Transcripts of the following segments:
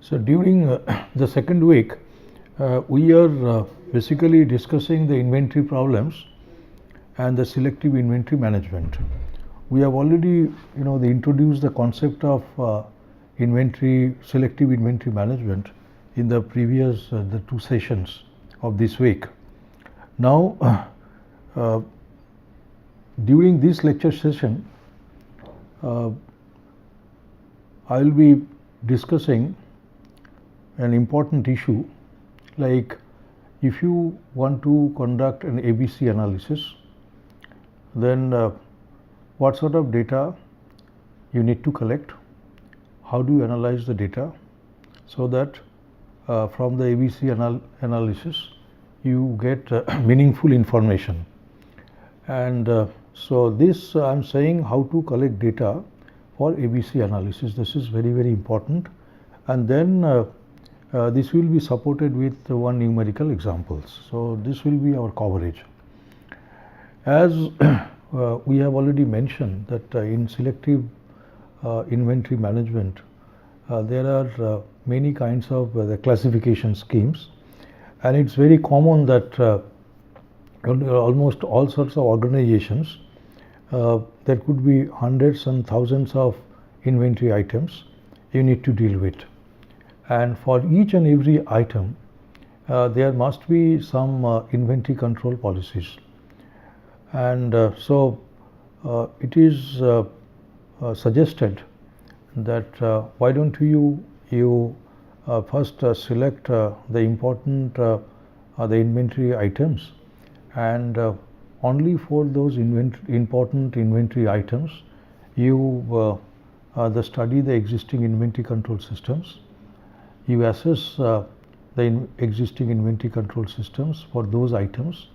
So during the second week, we are basically discussing the inventory problems and the selective inventory management. We have already, introduced the concept of selective inventory management in the previous the two sessions of this week. Now, during this lecture session, I will be discussing an important issue, like if you want to conduct an ABC analysis, then what sort of data you need to collect, how do you analyze the data, so that from the ABC analysis you get meaningful information. And so this I am saying how to collect data for ABC analysis. This is very, very important, and then this will be supported with one numerical examples. So this will be our coverage. As we have already mentioned that in selective inventory management there are many kinds of the classification schemes, and it's very common that almost all sorts of organizations there could be hundreds and thousands of inventory items you need to deal with, and for each and every item there must be some inventory control policies. And so it is suggested that why don't you first select the important the inventory items, and only for those important inventory items you study the existing inventory control systems, you assess the existing inventory control systems for those items,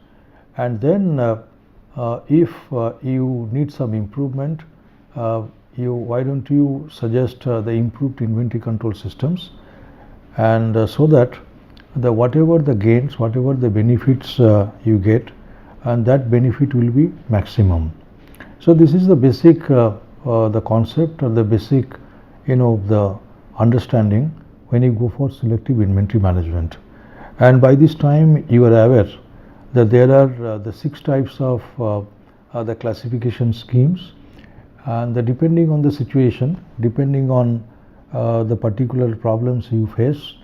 and then if you need some improvement, why don't you suggest the improved inventory control systems, and so that whatever the gains, whatever the benefits you get, and that benefit will be maximum. So this is the basic the concept, or the basic the understanding when you go for selective inventory management. And by this time you are aware that there are the 6 types of the classification schemes, and depending on the situation, depending on the particular problems you face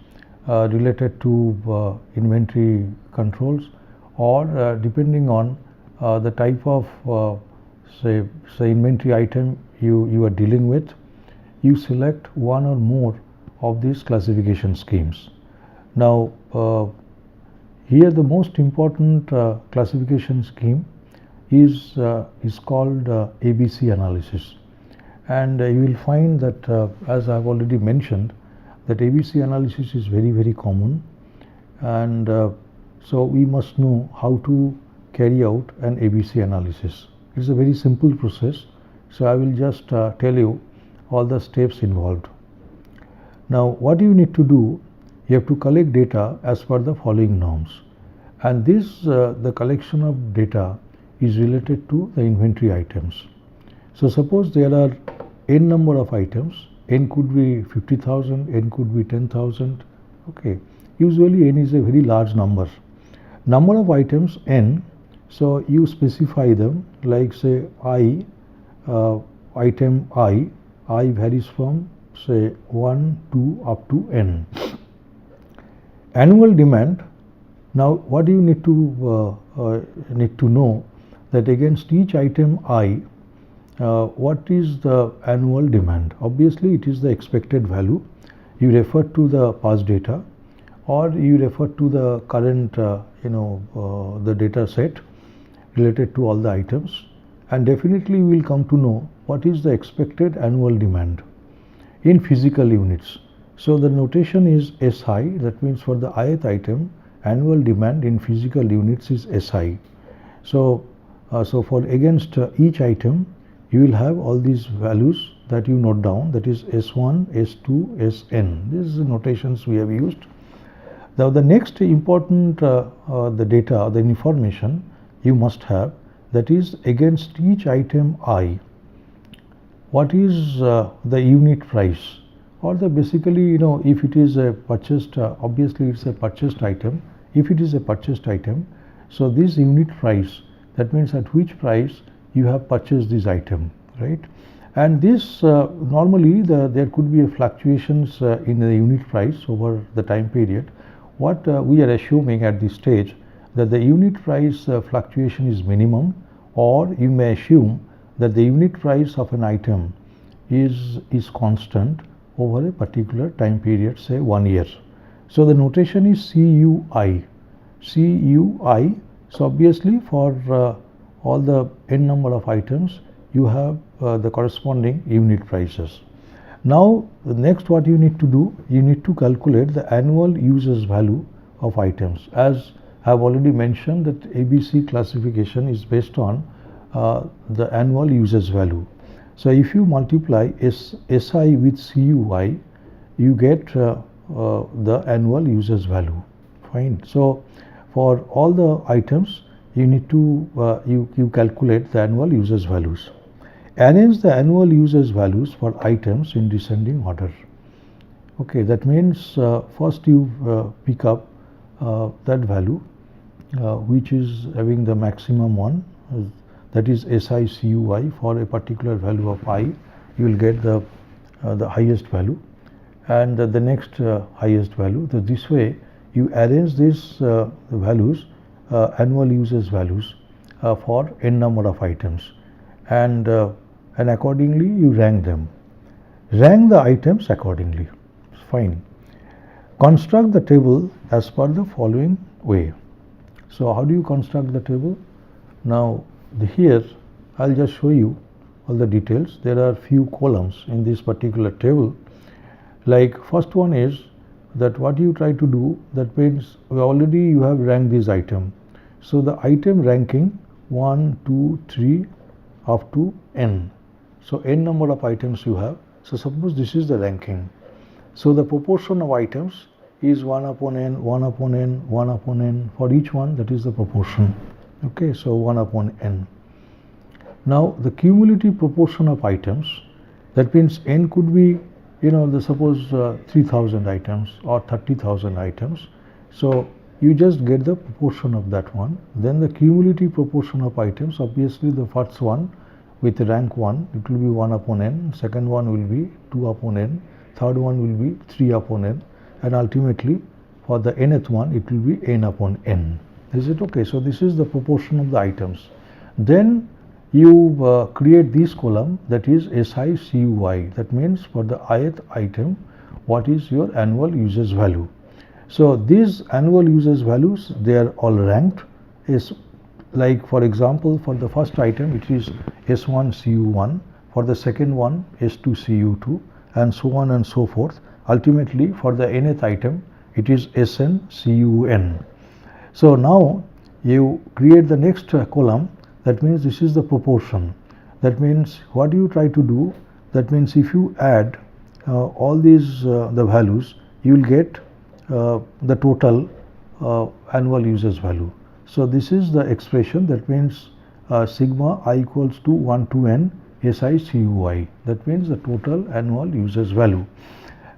related to inventory controls, or depending on the type of say inventory item you are dealing with, you select one or more of these classification schemes. Now here the most important classification scheme is called ABC analysis, and you will find that as I have already mentioned that ABC analysis is very, very common, and so we must know how to carry out an ABC analysis. It is a very simple process, so I will just tell you all the steps involved. Now what you need to do, you have to collect data as per the following norms, and this the collection of data is related to the inventory items. So suppose there are n number of items, n could be 50,000, n could be 10,000. Okay, usually n is a very large number of items n, so you specify them, like say I, item I varies from say 1, 2 up to n. Annual demand. Now what you need to know that against each item I, what is the annual demand? Obviously it is the expected value. You refer to the past data, or you refer to the current the data set related to all the items, and definitely you will come to know what is the expected annual demand in physical units. So the notation is SI, that means for the ith item annual demand in physical units is SI. So for against each item you will have all these values that you note down, that is S1, S2, Sn. This is the notations we have used. Now the next important the data, the information you must have, that is against each item I, what is the unit price or the basically if it is a purchased obviously it's a purchased item. If it is a purchased item, so this unit price, that means at which price you have purchased this item, right? And this normally there could be a fluctuations in the unit price over the time period. What we are assuming at this stage, that the unit price fluctuation is minimum, or you may assume that the unit price of an item is constant over a particular time period, say 1 year. So the notation is CUI. CUI. So obviously for all the n number of items, you have the corresponding unit prices. Now the next what you need to do, you need to calculate the annual users value of items. As I have already mentioned, that ABC classification is based on the annual users value. So if you multiply SI with CUI, you get the annual users value. Fine. So for all the items, you need to you calculate the annual users values. Arrange the annual users values for items in descending order. Okay, that means first you pick up that value which is having the maximum one, that is SICUI. For a particular value of I, you will get the highest value, and the next highest value. So this way you arrange these values, annual users values for n number of items, and accordingly you rank them. Rank the items accordingly. Fine. Construct the table as per the following way. So how do you construct the table? Now here I'll just show you all the details. There are few columns in this particular table. Like first one is that what you try to do, that means already you have ranked this item. So the item ranking 1, 2, 3 up to n. So n number of items you have. So suppose this is the ranking. So the proportion of items is 1 upon n, 1 upon n, 1 upon n. For each one, that is the proportion. Okay, so 1 upon n. Now the cumulative proportion of items, that means n could be suppose 3000 items or 30,000 items. So you just get the proportion of that one. Then the cumulative proportion of items, obviously the first one with rank 1, it will be 1 upon n, second one will be 2 upon n, third one will be 3 upon n, and ultimately for the nth one it will be n upon n. Is it okay? So this is the proportion of the items. Then you create this column, that is SICUI. That means for the ith item, what is your annual users value. So these annual users values, they are all ranked. Is like for example, for the first item it is S1 CU1, for the second one S2 CU2, and so on and so forth. Ultimately for the nth item it is SN CUN. So now you create the next column, that means this is the proportion. That means what you try to do, that means if you add all these the values, you will get the total annual users value. So this is the expression, that means sigma I equals to 1 to n SICUI. That means the total annual users value.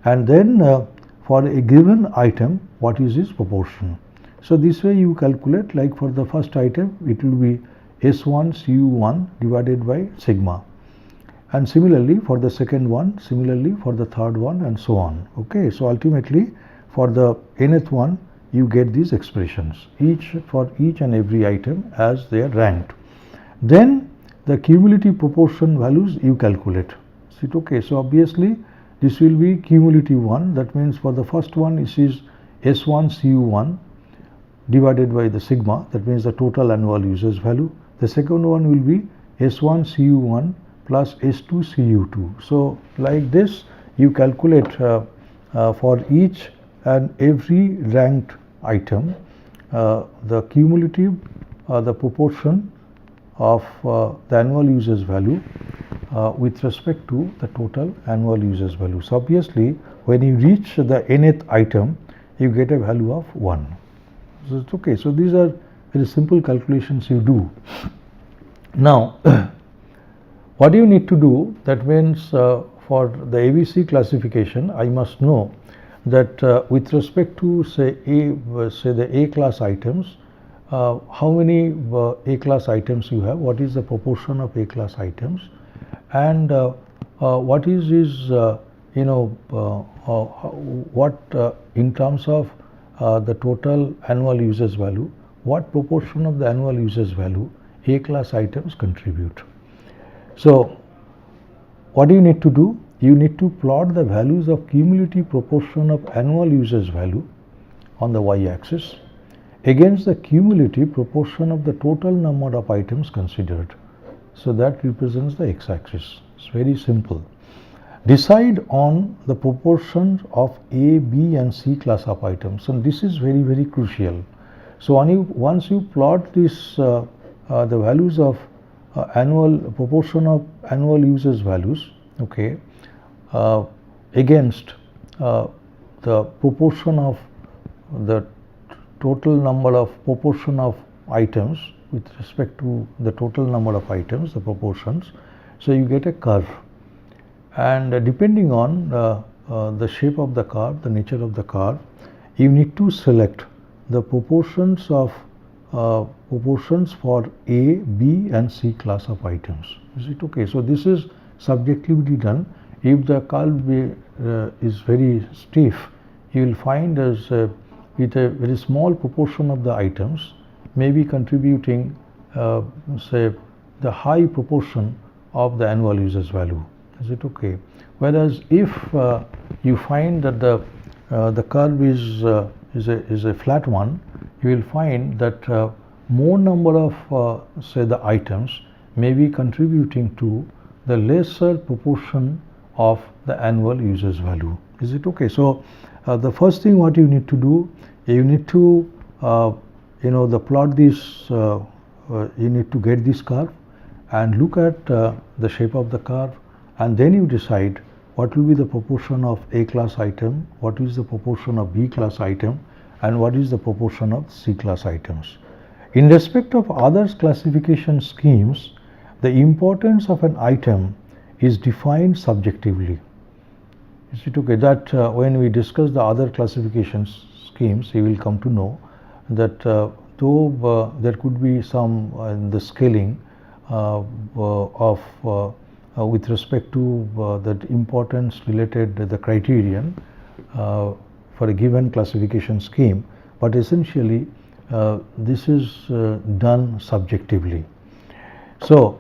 And then for a given item, what is its proportion. So this way you calculate, like for the first item it will be S1 CU1 divided by sigma, and similarly for the second one, similarly for the third one, and so on. Okay, so ultimately for the nth one you get these expressions, for each and every item as they are ranked. Then the cumulative proportion values you calculate. Is it okay? So obviously this will be cumulative one. That means for the first one this is S1 CU1 divided by the sigma, that means the total annual users value. The second one will be S1 CU1 plus S2 CU2. So like this you calculate for each and every ranked item the cumulative the proportion of the annual users value with respect to the total annual users value. So obviously when you reach the nth item you get a value of 1. So it's okay. So these are very simple calculations you do. Now what you need to do, that means for the ABC classification, I must know that with respect to say the A class items, how many A class items you have, what is the proportion of A class items, and what is what in terms of the total annual users value, what proportion of the annual users value A class items contribute. So what do you need to do? You need to plot the values of cumulative proportion of annual users value on the y-axis against the cumulative proportion of the total number of items considered. So that represents the x-axis. It's very simple. Decide on the proportions of A, B and C class of items, and this is very, very crucial. So once you plot this the values of annual proportion of annual users values, okay, against the proportion of the total number of proportion of items with respect to the total number of items, the proportions. So you get a curve, and depending on the shape of the curve, the nature of the curve, you need to select the proportions of proportions for A, B and C class of items. Is it okay? So this is subjectively done. If the curve is very stiff, you will find as with a very small proportion of the items may be contributing say the high proportion of the annual users value. Is it okay? Whereas if you find that the curve is a flat one, you will find that more number of say the items may be contributing to the lesser proportion of the annual users value. Is it okay? So the first thing what you need to do, you need to the plot this, you need to get this curve and look at the shape of the curve, and then you decide what will be the proportion of A class item, what is the proportion of B class item, and what is the proportion of C class items. In respect of other classification schemes, the importance of an item is defined subjectively. Is it okay? That when we discuss the other classification schemes, you will come to know that though there could be some in the scaling of with respect to that importance related to the criterion for a given classification scheme, but essentially this is done subjectively. So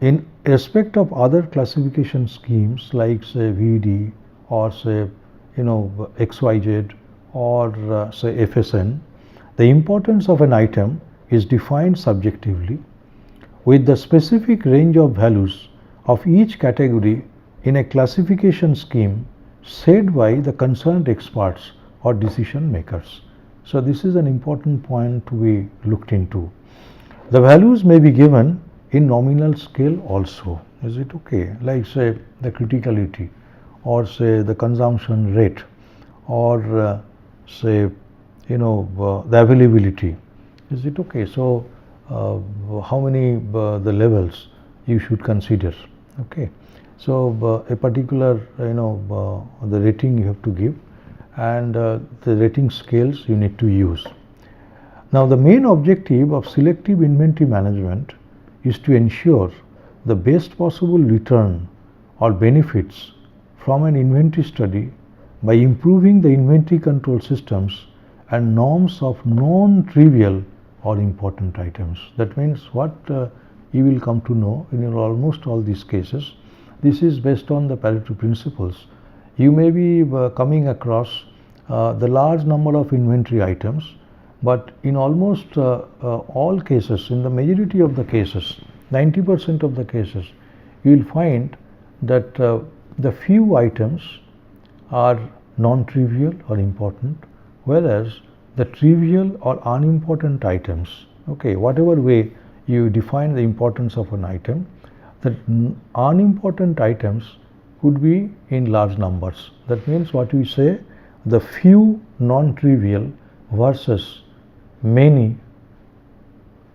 in respect of other classification schemes like say VD or say XYZ or say FSN, the importance of an item is defined subjectively with the specific range of values of each category in a classification scheme set by the concerned experts or decision makers. So this is an important point to be looked into. The values may be given in nominal scale also. Is it okay? Like say the criticality or say the consumption rate or say the availability. Is it okay? So how many the levels you should consider. Okay. So a particular the rating you have to give, and the rating scales you need to use. Now the main objective of selective inventory management is to ensure the best possible return or benefits from an inventory study by improving the inventory control systems and norms of non-trivial or important items. That means what you will come to know in almost all these cases. This is based on the Pareto principles. You may be coming across the large number of inventory items, but in almost all cases, in the majority of the cases, 90% of the cases, you will find that the few items are non-trivial or important, whereas the trivial or unimportant items, okay, whatever way you define the importance of an item, the unimportant items could be in large numbers. That means what we say, the few non-trivial versus many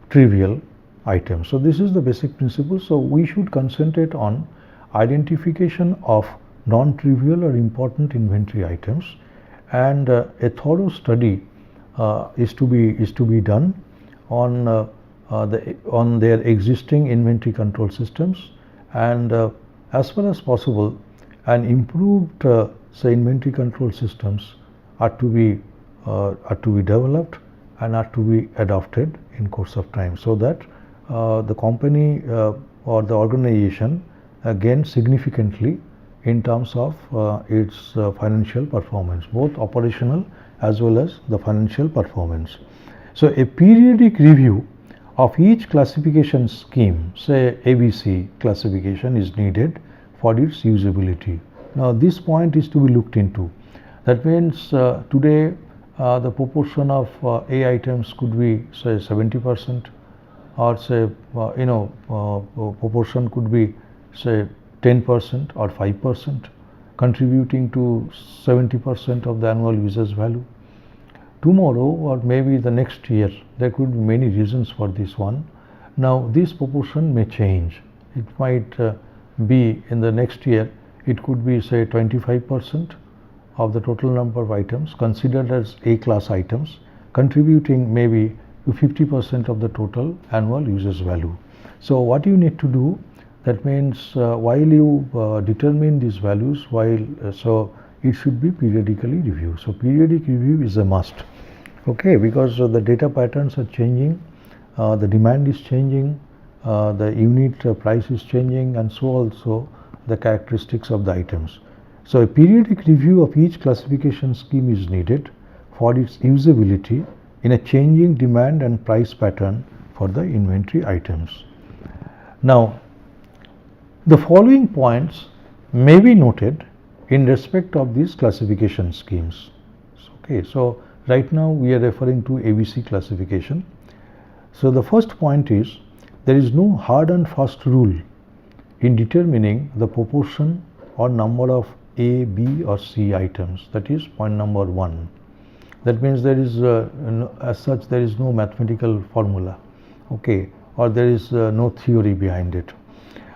trivial items. So this is the basic principle. So we should concentrate on identification of non-trivial or important inventory items, and a thorough study is to be done on on their existing inventory control systems, and as far as possible an improved say inventory control systems are to be developed and are to be adopted in course of time, so that the company or the organization gains significantly in terms of its financial performance, both operational as well as the financial performance. So a periodic review of each classification scheme, say ABC classification, is needed for its usability. Now this point is to be looked into. That means today the proportion of A items could be say 70%, or say proportion could be say 10% or 5%, contributing to 70% of the annual users value. Tomorrow or maybe the next year there could be many reasons for this one. Now this proportion may change. It might be in the next year it could be say 25% of the total number of items considered as A class items, contributing maybe to 50% of the total annual users value. So what you need to do, that means while you determine these values, so it should be periodically reviewed. So periodic review is a must, okay, because the data patterns are changing, the demand is changing, the unit price is changing, and so also the characteristics of the items. So a periodic review of each classification scheme is needed for its usability in a changing demand and price pattern for the inventory items. Now the following points may be noted in respect of these classification schemes. Okay, so right now we are referring to ABC classification. So the first point is, there is no hard and fast rule in determining the proportion or number of A, B or C items. That is point number 1. That means there is as such there is no mathematical formula, okay, or there is no theory behind it.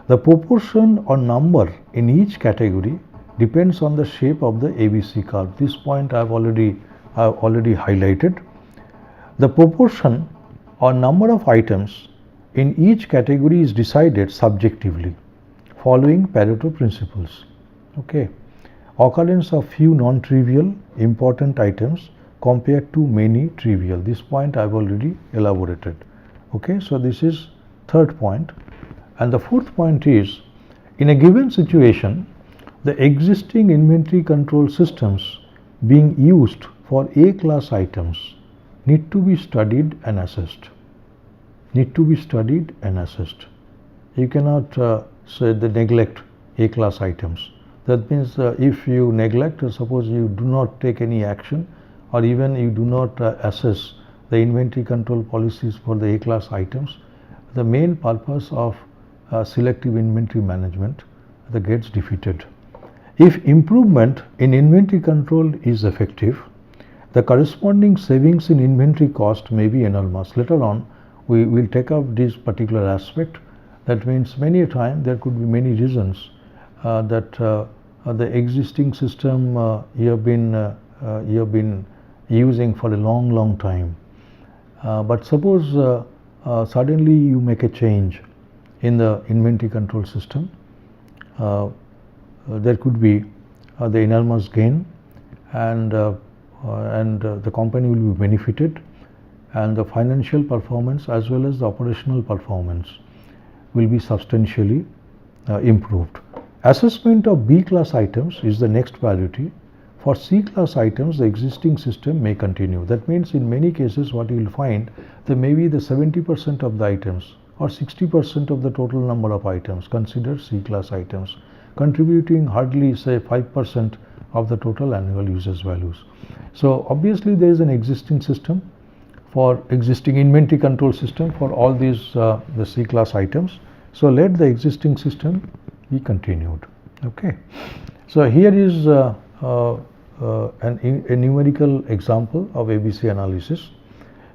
The proportion or number in each category depends on the shape of the ABC curve. This point I have already highlighted. The proportion or number of items in each category is decided subjectively following Pareto principles. Okay, occurrence of few non-trivial important items compared to many trivial. This point I have already elaborated. Okay, so this is third point. And the fourth point is, in a given situation, the existing inventory control systems being used for A class items need to be studied and assessed. You cannot say the neglect A class items. That means if you neglect, suppose you do not take any action, or even you do not assess the inventory control policies for the A class items, the main purpose of selective inventory management that gets defeated. If improvement in inventory control is effective, the corresponding savings in inventory cost may be enormous. Later on we will take up this particular aspect. That means many a time there could be many reasons that the existing system you have been using for a long time, but suppose suddenly you make a change in the inventory control system, there could be the enormous gain, and the company will be benefited, and the financial performance as well as the operational performance will be substantially improved. Assessment of B class items is the next priority. For C class items, the existing system may continue. That means in many cases what you will find, there may be the 70% of the items or 60% of the total number of items considered C class items, contributing hardly say 5% of the total annual users values. So obviously there is an existing system for existing inventory control system for all these the C class items. So let the existing system be continued. Okay. So here is a numerical example of ABC analysis.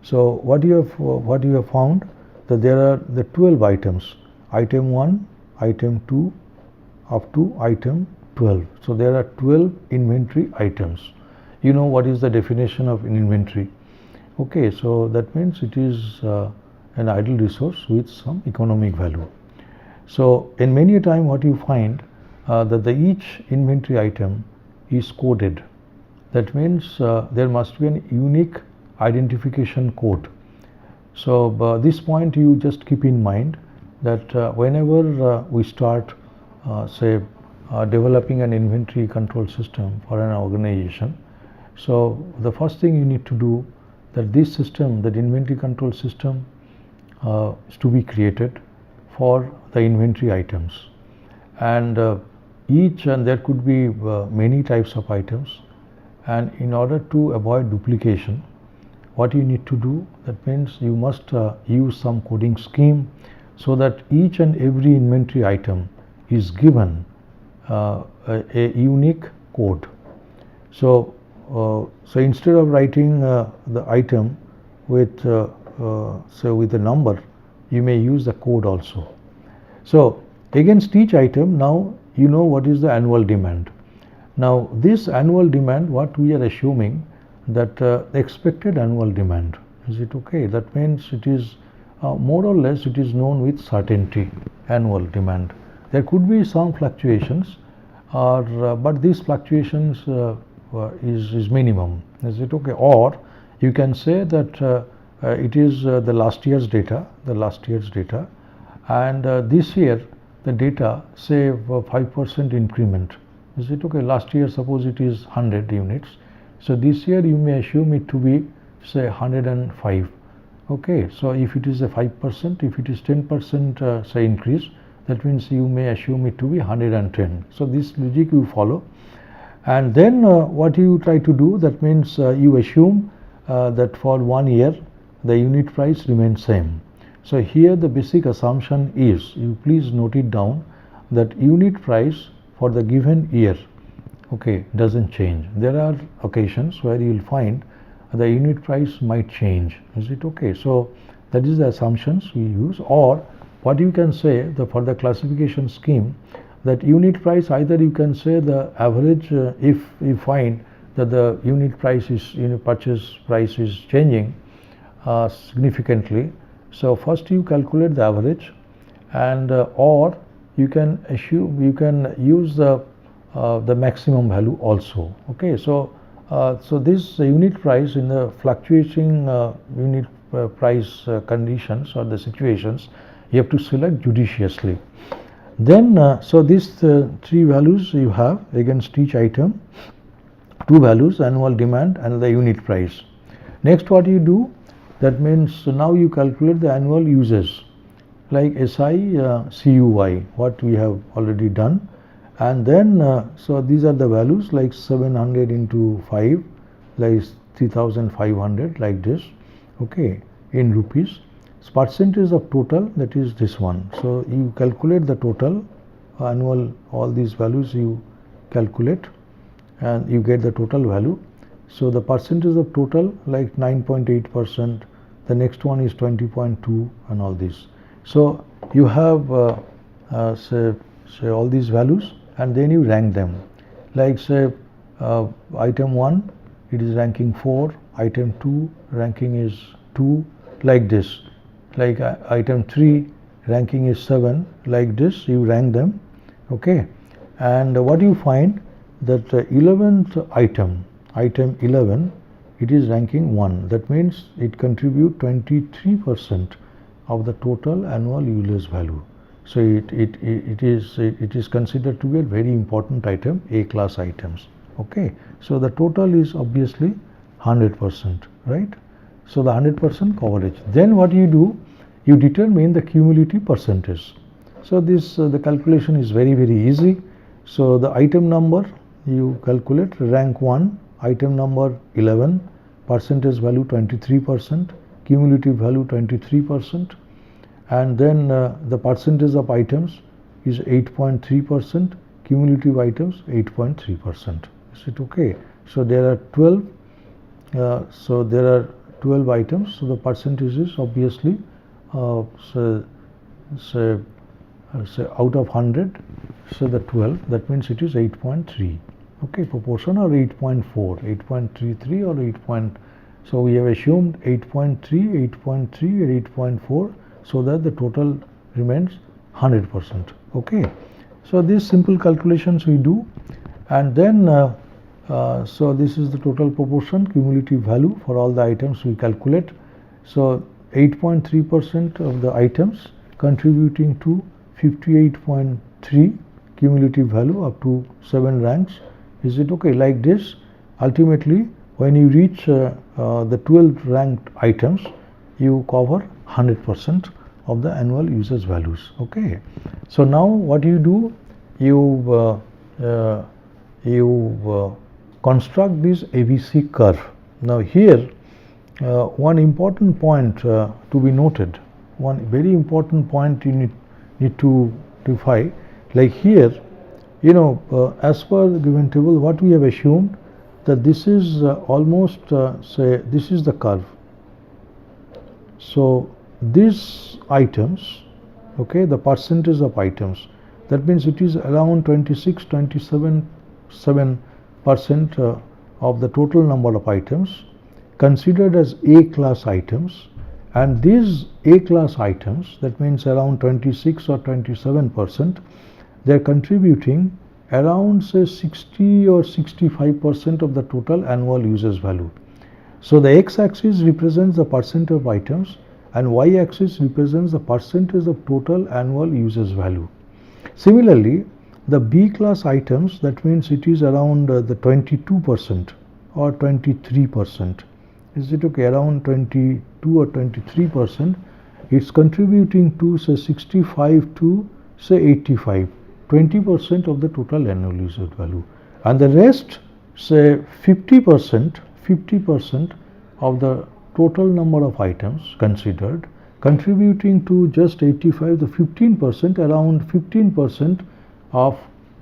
So what you have found, that there are the 12 items, item 1, item 2, up to item 12. So there are 12 inventory items. You know what is the definition of an inventory? Okay, so that means it is an idle resource with some economic value. So in many a time what you find that each inventory item is coded. That means there must be a unique identification code. So this point you just keep in mind that whenever we start say developing an inventory control system for an organization, so the first thing you need to do that this system, that inventory control system is to be created for the inventory items, and there could be many types of items, and in order to avoid duplication, what you need to do, that means you must use some coding scheme so that each and every inventory item is given a unique code. So instead of writing the item with with a number, you may use the code also. So against each item, now you know what is the annual demand. Now this annual demand, what we are assuming that expected annual demand, is it okay? That means it is more or less it is known with certainty, annual demand. There could be some fluctuations, but these fluctuations is minimum, is it okay? Or you can say that it is the last year's data, and this year the data say 5% increment, is it okay? Last year suppose it is 100 units, so this year you may assume it to be say 105. Okay, so if it is a 5%, if it is 10% say increase, that means you may assume it to be 110. So this logic you follow, and then what you try to do, that means you assume that for 1 year the unit price remains same. So here the basic assumption is, you please note it down, that unit price for the given year, okay, doesn't change. There are occasions where you will find the unit price might change, is it okay? So that is the assumptions we use. Or what you can say, for the classification scheme, that unit price, either you can say the average, if you find that the unit purchase price is changing significantly, so first you calculate the average, and or you can use the maximum value also. Okay, so this unit price in the fluctuating unit price conditions or the situations, you have to select judiciously. Then so these three values you have against each item, two values, annual demand and the unit price. Next what you do, that means now you calculate the annual uses like SI CUI, what we have already done, and then so these are the values like 700 into 5 like 3500, like this, okay, in rupees. Percentage of total, that is this one. So you calculate the total annual, all these values you calculate and you get the total value. So the percentage of total like 9.8%, the next one is 20.2 and all this. So you have say all these values, and then you rank them, like say item 1 it is ranking 4, item 2 ranking is 2, like this, like item 3 ranking is 7, like this you rank them. Okay, and what you find that 11th item 11, it is ranking 1, that means it contribute 23% of the total annual usage value. So it is considered to be a very important item, A class items. Okay, so the total is obviously 100%, right? So the 100% coverage. Then what you do, you determine the cumulative percentage. So this the calculation is very easy. So the item number you calculate, rank 1, item number 11, percentage value 23%, cumulative value 23%, and then the percentage of items is 8.3%, cumulative items 8.3%. Is it okay? So there are 12. So there are 12 items. So the percentage is obviously say out of 100. so the 12, that means it is 8.3, okay, proportion, or 8.4, 8.33 or 8. So we have assumed 8.3, 8.3 and 8.4, so that the total remains 100%, okay. So these simple calculations we do, and then so this is the total proportion cumulative value for all the items we calculate. So 8.3% of the items contributing to 58.3 cumulative value up to 7 ranks. Is it okay? Like this, ultimately when you reach the 12 ranked items, you cover 100% of the annual usage values, okay. So now what you do, you construct this ABC curve. Now here one important point to be noted, one very important point you need to defy, like here, you know, as per the given table, what we have assumed, that this is almost say this is the curve. So these items, okay, the percentage of items, that means it is around 27% of the total number of items considered as A class items, and these A class items, that means around 26 or 27%, they are contributing around say 60 or 65% of the total annual usage value. So the x-axis represents the percent of items and y-axis represents the percentage of total annual usage value. Similarly, the B class items, that means it is around the 22% or 23%. Is it okay? Around 22 or 23%. It's contributing to say 65 to say 85, 20% of the total annual usage value, and the rest say 50% of the total number of items considered, contributing to just 85, the 15%, around 15% of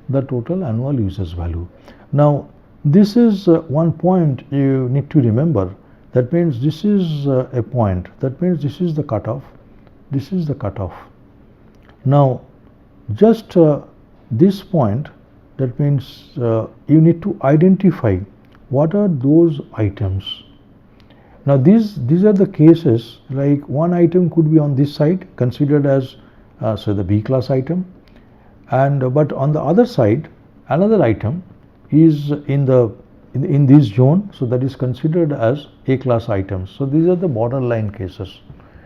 the total annual usage value. Now this is one point you need to remember. That means this is a point, that means this is the cutoff, this is the cutoff. Now just this point, that means you need to identify what are those items. Now these are the cases, like one item could be on this side considered as say the B class item, and but on the other side another item is in this zone, so that is considered as A class items. So these are the borderline cases.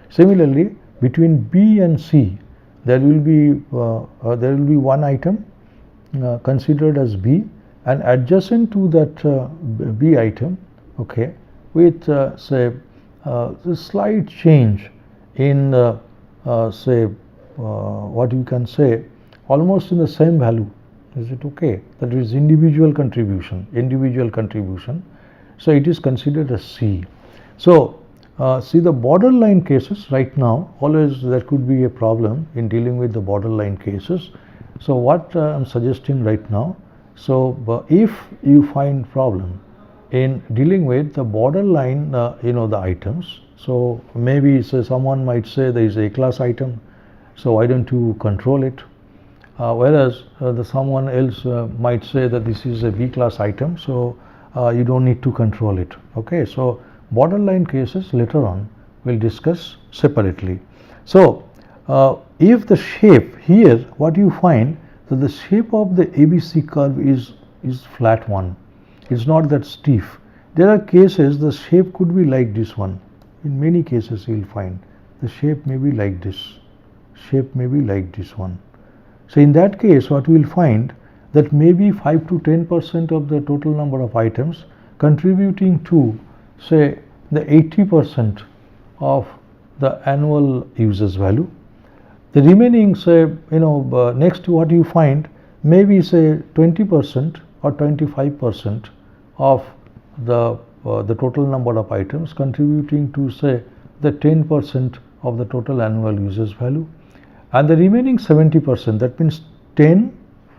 Similarly, between B and C, there will be one item considered as B, and adjacent to that B item, okay, with say a slight change in say what you can say almost in the same value. Is it okay? That is individual contribution. So it is considered as C. So see the borderline cases right now, always there could be a problem in dealing with the borderline cases. So what I am suggesting right now, so if you find problem in dealing with the borderline you know, the items, so maybe say someone might say there is a class item, so why don't you control it? Whereas someone else might say that this is a B class item, so you don't need to control it, okay. So borderline cases later on we'll discuss separately. So if the shape here, what you find, that the shape of the ABC curve is flat one, it's not that stiff. There are cases the shape could be like this one. In many cases you will find the shape may be like this, shape may be like this one. So in that case, what we will find, that maybe 5 to 10% of the total number of items contributing to say the 80% of the annual usage value. The remaining say, you know, next what you find, maybe say 20% or 25% of the total number of items contributing to say the 10% of the total annual usage value, and the remaining 70%, that means 10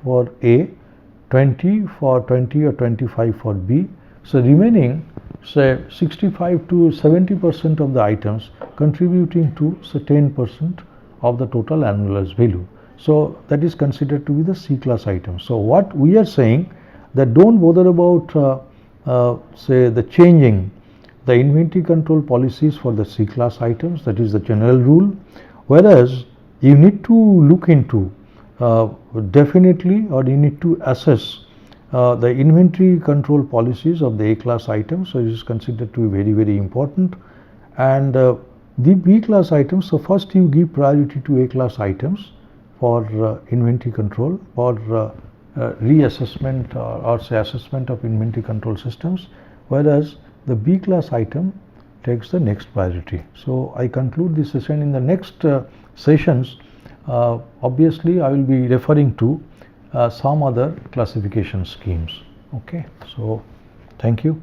for A, 20 for 20 or 25 for B. So remaining say 65 to 70% of the items contributing to say 10% of the total annual value. So that is considered to be the C class item. So what we are saying, that don't bother about say the changing the inventory control policies for the C class items, that is the general rule, whereas you need to look into definitely, or you need to assess the inventory control policies of the A class items. So it is considered to be very, very important. And the B class items, so first you give priority to A class items for inventory control, for reassessment or say assessment of inventory control systems, whereas the B class item takes the next priority. So I conclude this session. In the next sessions, obviously I will be referring to some other classification schemes. Okay, so thank you.